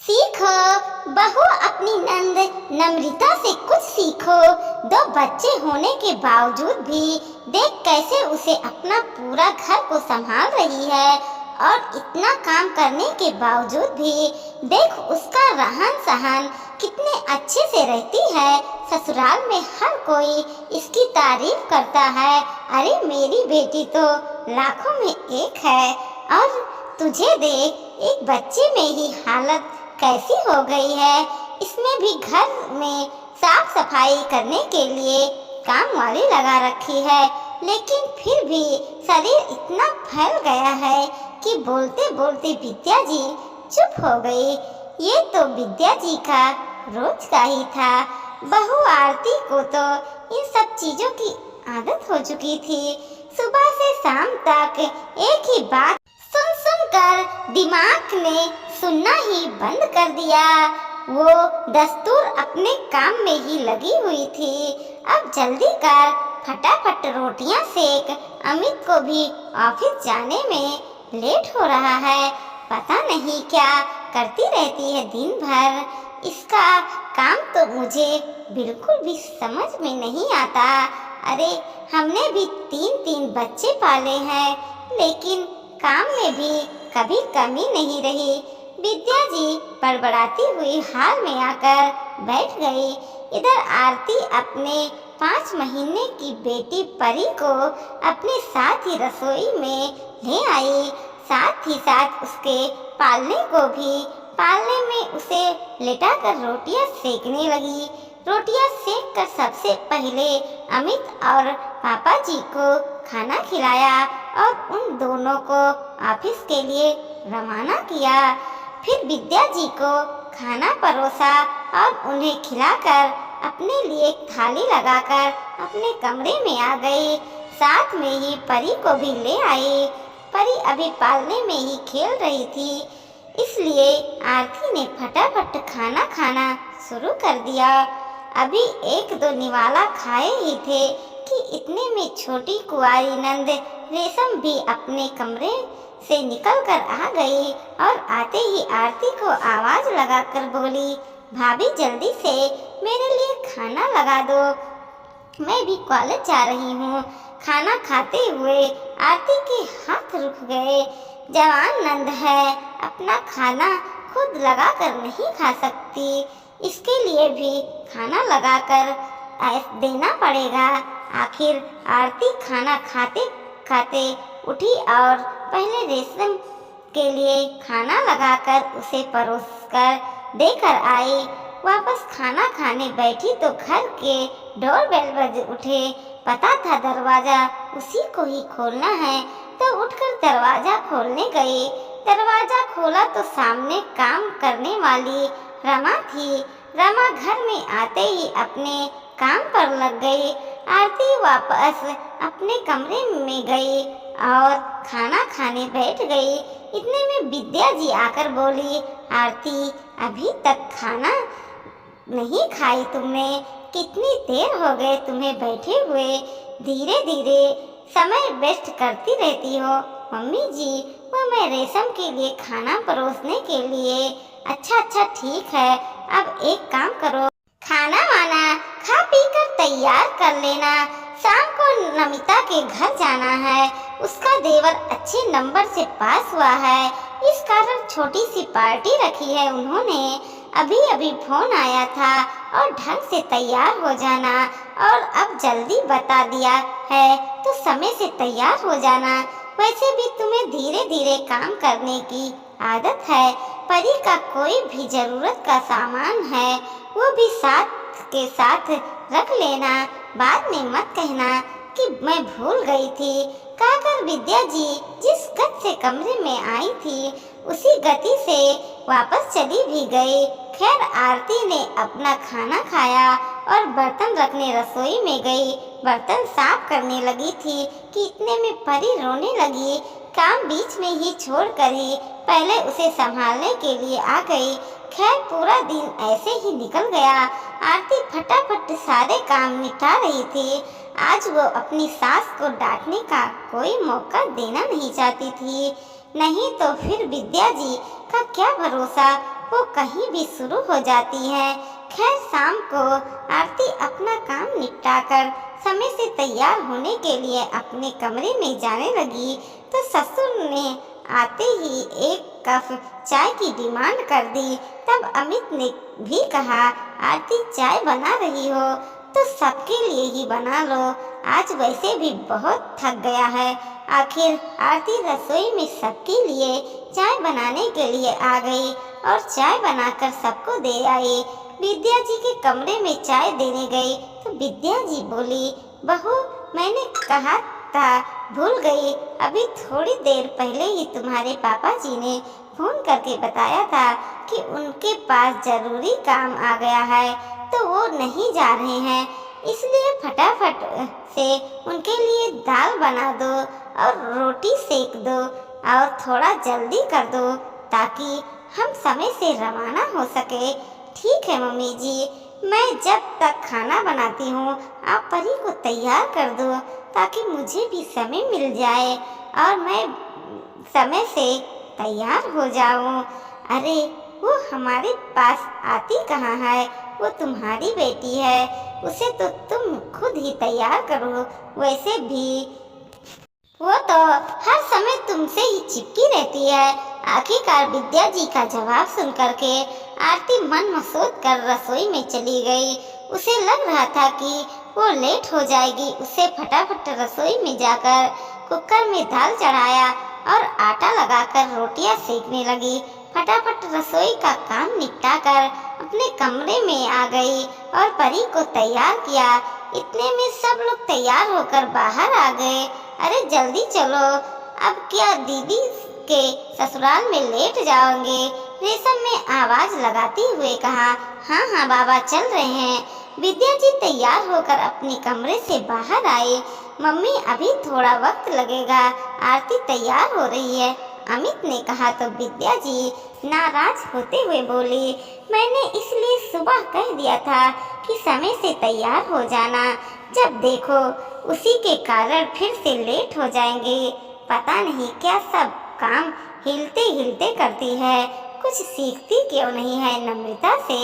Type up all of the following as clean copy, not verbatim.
सीखो बहू अपनी नंद नम्रता से कुछ सीखो। दो बच्चे होने के बावजूद भी देख कैसे उसे अपना पूरा घर को संभाल रही है और इतना काम करने के बावजूद भी देख उसका रहन सहन कितने अच्छे से रहती है। ससुराल में हर कोई इसकी तारीफ करता है। अरे मेरी बेटी तो लाखों में एक है और तुझे देख एक बच्चे में ही हालत कैसी हो गई है। इसमें भी घर में साफ सफाई करने के लिए काम वाली लगा रखी है, लेकिन फिर भी शरीर इतना फैल गया है कि बोलते बोलते विद्या जी चुप हो गई। ये तो विद्या जी का रोज का ही था। बहू आरती को तो इन सब चीजों की आदत हो चुकी थी। सुबह से शाम तक एक ही बात सुन सुन कर दिमाग ने सुनना ही बंद कर दिया। वो दस्तूर अपने काम में ही लगी हुई थी। अब जल्दी कर फटाफट रोटियां सेक, अमित को भी ऑफिस जाने में लेट हो रहा है। पता नहीं क्या करती रहती है दिन भर। इसका काम तो मुझे बिल्कुल भी समझ में नहीं आता। अरे हमने भी तीन तीन बच्चे पाले हैं, लेकिन काम में भी कभी कमी नहीं रही। विद्या जी बड़बड़ाती हुई हाल में आकर बैठ गई। इधर आरती अपने 5 महीने की बेटी परी को अपने साथ ही रसोई में ले आई। साथ ही साथ उसके पालने में उसे लेटाकर रोटियां सेकने लगी। रोटियां सेक कर सबसे पहले अमित और पापा जी को खाना खिलाया और उन दोनों को ऑफिस के लिए रवाना किया। फिर विद्या जी को खाना परोसा और उन्हें खिलाकर अपने लिए थाली लगाकर अपने कमरे में आ गई। साथ में ही परी को भी ले आई। परी अभी पालने में ही खेल रही थी, इसलिए आरती ने फटाफट खाना खाना शुरू कर दिया। अभी एक दो निवाला खाए ही थे कि इतने में छोटी कुंवारी नंद रेशम भी अपने कमरे से निकलकर आ गई और आते ही आरती को आवाज लगाकर बोली, भाभी जल्दी से मेरे लिए खाना लगा दो, मैं भी कॉलेज जा रही हूँ। खाना खाते हुए आरती के हाथ रुक गए। जवान नंद है, अपना खाना खुद लगाकर नहीं खा सकती, इसके लिए भी खाना लगाकर देना पड़ेगा। आखिर आरती खाना खाते खाते उठी और पहले रेशम के लिए खाना लगाकर उसे परोसकर देकर आई। वापस खाना खाने बैठी तो घर के डोरबेल बज उठे। पता था दरवाजा उसी को ही खोलना है, तो उठकर दरवाजा खोलने गई। दरवाजा खोला तो सामने काम करने वाली रमा थी। रमा घर में आते ही अपने काम पर लग गई। आरती वापस अपने कमरे में गई और खाना खाने बैठ गई। इतने में विद्या जी आकर बोली, आरती अभी तक खाना नहीं खाई तुमने? कितनी देर हो गए तुम्हें बैठे हुए? धीरे धीरे समय वेस्ट करती रहती हो। मम्मी जी, वो मैं रेशम के लिए खाना परोसने के लिए। अच्छा ठीक है, अब एक काम करो, खाना वाना खा पी कर तैयार कर लेना। शाम को नमिता के घर जाना है, उसका देवर अच्छे नंबर से पास हुआ है, इस कारण छोटी सी पार्टी रखी है उन्होंने। अभी फोन आया था और ढंग से तैयार हो जाना, और अब जल्दी बता दिया है तो समय से तैयार हो जाना। वैसे भी तुम्हें धीरे धीरे काम करने की आदत है। परी का कोई भी जरूरत का सामान है वो भी साथ के साथ रख लेना, बाद में मत कहना कि मैं भूल गई थी। कहकर विद्या जी जिस गति से कमरे में आई थी उसी गति से वापस चली भी गई। खैर आरती ने अपना खाना खाया और बर्तन रखने रसोई में गई। बर्तन साफ करने लगी थी कि इतने में परी रोने लगी। काम बीच में ही छोड़कर ही पहले उसे संभालने के लिए आ गई। खैर पूरा दिन ऐसे ही निकल गया। आरती फटाफट सारे काम निपटा रही थी। आज वो अपनी सास को डांटने का कोई मौका देना नहीं चाहती थी, नहीं तो फिर विद्या जी का क्या भरोसा, वो कहीं भी शुरू हो जाती है। खैर शाम को आरती अपना काम निपटाकर समय से तैयार होने के लिए अपने कमरे में जाने लगी तो ससुर ने आते ही एक कप चाय की डिमांड कर दी। तब अमित ने भी कहा, आरती चाय बना रही हो तो सबके लिए ही बना लो, आज वैसे भी बहुत थक गया है। आखिर आरती रसोई में सबके लिए चाय बनाने के लिए आ गई और चाय बनाकर सबको दे आई। विद्या जी के कमरे में चाय देने गई तो विद्या जी बोली, बहू मैंने कहा था भूल गई, अभी थोड़ी देर पहले ही तुम्हारे पापा जी ने फोन करके बताया था कि उनके पास जरूरी काम आ गया है तो वो नहीं जा रहे हैं, इसलिए फटाफट से उनके लिए दाल बना दो और रोटी सेक दो और थोड़ा जल्दी कर दो ताकि हम समय से रवाना हो सके। ठीक है मम्मी जी, मैं जब तक खाना बनाती हूँ आप परी को तैयार कर दो ताकि मुझे भी समय मिल जाए और मैं समय से तैयार हो जाऊँ। अरे वो हमारे पास आती कहाँ है, वो तुम्हारी बेटी है, उसे तो तुम खुद ही तैयार करो, वैसे भी वो तो हर समय तुमसे ही चिपकी रहती है। आखिरकार विद्या जी का जवाब सुन करके आरती मन मसोद कर रसोई में चली गई। उसे लग रहा था कि वो लेट हो जाएगी। उसे फटाफट रसोई में जाकर कुकर में दाल चढ़ाया और आटा लगाकर रोटियां सेकने लगी। फटाफट रसोई का काम निपटाकर अपने कमरे में आ गई और परी को तैयार किया। इतने में सब लोग तैयार होकर बाहर आ गए। अरे जल्दी चलो, अब क्या दीदी के ससुराल में लेट जाओगे? रेशम ने आवाज लगाते हुए कहा। हाँ हाँ बाबा चल रहे हैं। विद्या जी तैयार होकर अपने कमरे से बाहर आए। मम्मी अभी थोड़ा वक्त लगेगा, आरती तैयार हो रही है, अमित ने कहा तो विद्या जी नाराज होते हुए बोली, मैंने इसलिए सुबह कह दिया था कि समय से तैयार हो जाना, जब देखो उसी के कारण फिर से लेट हो जाएंगे। पता नहीं क्या सब काम हिलते हिलते करती है, कुछ सीखती क्यों नहीं है नम्रता से।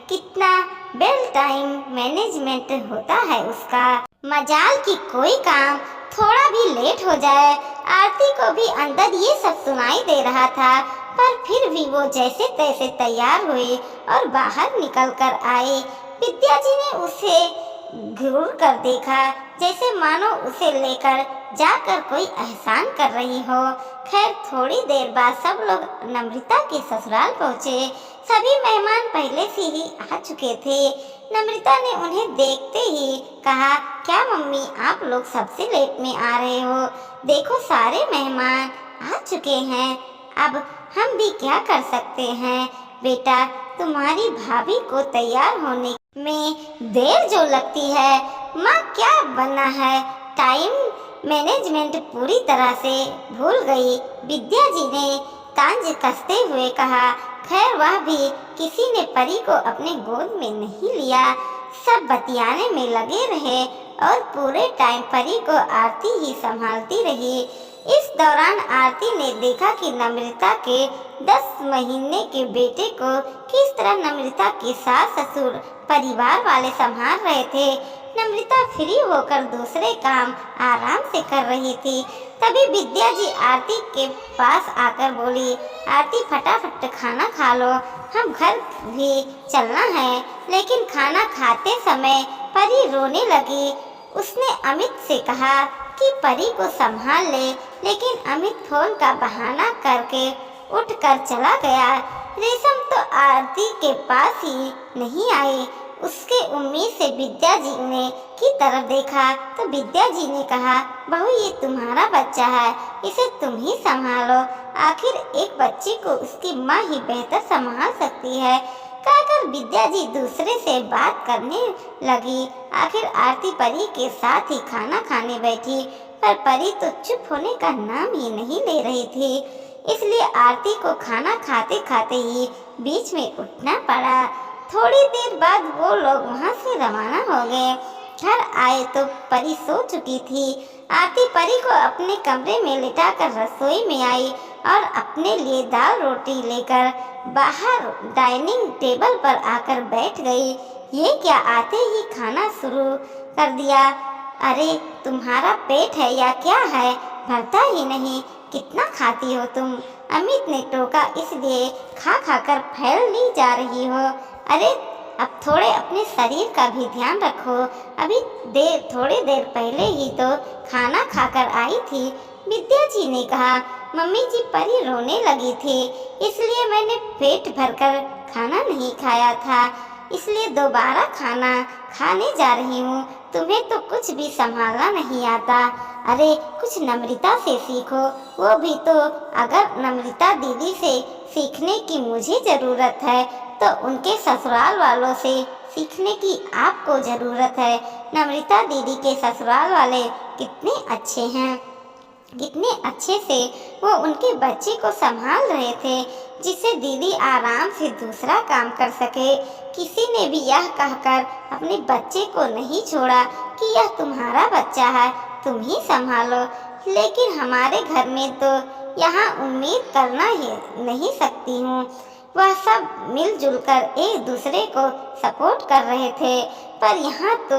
कितना बेल टाइम मैनेजमेंट होता है उसका। मजाल की कोई काम थोड़ा भी लेट हो जाए। आरती को भी अंदर ये सब सुनाई दे रहा था, पर फिर भी वो जैसे तैसे तैयार हुई और बाहर निकल कर आई। विद्या जी ने उसे घूर कर देखा, जैसे मानो उसे लेकर जाकर कोई एहसान कर रही हो। खैर थोड़ी देर बाद सब लोग नम्रता के ससुराल पहुँचे। सभी मेहमान पहले से ही आ चुके थे। नम्रता ने उन्हें देखते ही कहा, क्या मम्मी आप लोग सबसे लेट में आ रहे हो? देखो सारे मेहमान आ चुके हैं, अब हम भी क्या कर सकते हैं। बेटा तुम्हारी भाभी को तैयार होने में देर जो लगती है, माँ क्या बनना है, टाइम मैनेजमेंट पूरी तरह से भूल गई। विद्या जी ने तांज कसते हुए कहा। खैर वह भी किसी ने परी को अपने गोद में नहीं लिया। सब बतियाने में लगे रहे और पूरे टाइम परी को आरती ही संभालती रही। इस दौरान आरती ने देखा कि नम्रता के 10 महीने के बेटे को किस तरह नम्रता के सास ससुर परिवार वाले संभाल रहे थे। नम्रता फ्री होकर दूसरे काम आराम से कर रही थी। तभी विद्या जी आरती के पास आकर बोली, आरती फटाफट खाना खा लो, हम घर भी चलना है। लेकिन खाना खाते समय परी रोने लगी। उसने अमित से कहा कि परी को संभाल ले, लेकिन अमित फोन का बहाना करके उठकर चला गया। रेशम तो आरती के पास ही नहीं आई। उसके उम्मीद से विद्या जी ने की तरफ देखा तो विद्या जी ने कहा, बहू ये तुम्हारा बच्चा है, इसे तुम ही संभालो, आखिर एक बच्चे को उसकी माँ ही बेहतर संभाल सकती है। कहकर विद्या जी दूसरे से बात करने लगी। आखिर आरती परी के साथ ही खाना खाने बैठी, पर परी तो चुप होने का नाम ही नहीं ले रही थी। इसलिए आरती को खाना खाते खाते ही बीच में उठना पड़ा। थोड़ी देर बाद वो लोग वहाँ से रवाना हो गए। घर आए तो परी सो चुकी थी। आरती परी को अपने कमरे में लिटाकर रसोई में आई और अपने लिए दाल रोटी लेकर बाहर डाइनिंग टेबल पर आकर बैठ गई। ये क्या, आते ही खाना शुरू कर दिया। अरे तुम्हारा पेट है या क्या है, भरता ही नहीं, कितना खाती हो तुम। अमित ने टोका, इसलिए खा खा कर फैलनी जा रही हो। अरे अब थोड़े अपने शरीर का भी ध्यान रखो, अभी थोड़ी देर पहले ही तो खाना खाकर आई थी। विद्या जी ने कहा। मम्मी जी, परी रोने लगी थी, इसलिए मैंने पेट भरकर खाना नहीं खाया था, इसलिए दोबारा खाना खाने जा रही हूँ। तुम्हें तो कुछ भी संभालना नहीं आता। अरे कुछ नम्रता से सीखो, वो भी तो। अगर नम्रता दीदी से सीखने की मुझे ज़रूरत है तो उनके ससुराल वालों से सीखने की आपको ज़रूरत है। नम्रता दीदी के ससुराल वाले कितने अच्छे हैं, कितने अच्छे से वो उनके बच्चे को संभाल रहे थे, जिससे दीदी आराम से दूसरा काम कर सके। किसी ने भी यह कहकर अपने बच्चे को नहीं छोड़ा कि यह तुम्हारा बच्चा है, तुम ही संभालो। लेकिन हमारे घर में तो यहाँ उम्मीद करना ही नहीं सकती हूँ। वह सब मिलजुल कर एक दूसरे को सपोर्ट कर रहे थे, पर यहाँ तो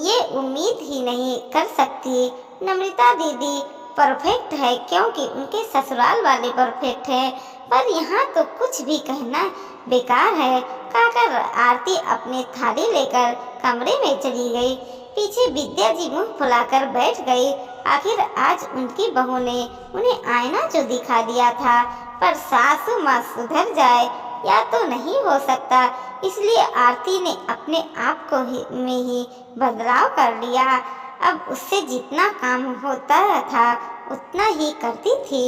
ये उम्मीद ही नहीं कर सकती। नम्रता दीदी परफेक्ट है क्योंकि उनके ससुराल वाले परफेक्ट है, पर यहाँ तो कुछ भी कहना बेकार है। कहकर आरती अपनी थाली लेकर कमरे में चली गई। पीछे विद्या जी मुंह फुलाकर बैठ गई। आखिर आज उनकी बहू ने उन्हें आईना जो दिखा दिया था, पर सासू माँ सुधर जाए या तो नहीं हो सकता, इसलिए आरती ने अपने आप को में ही बदलाव कर लिया। अब उससे जितना काम होता था उतना ही करती थी।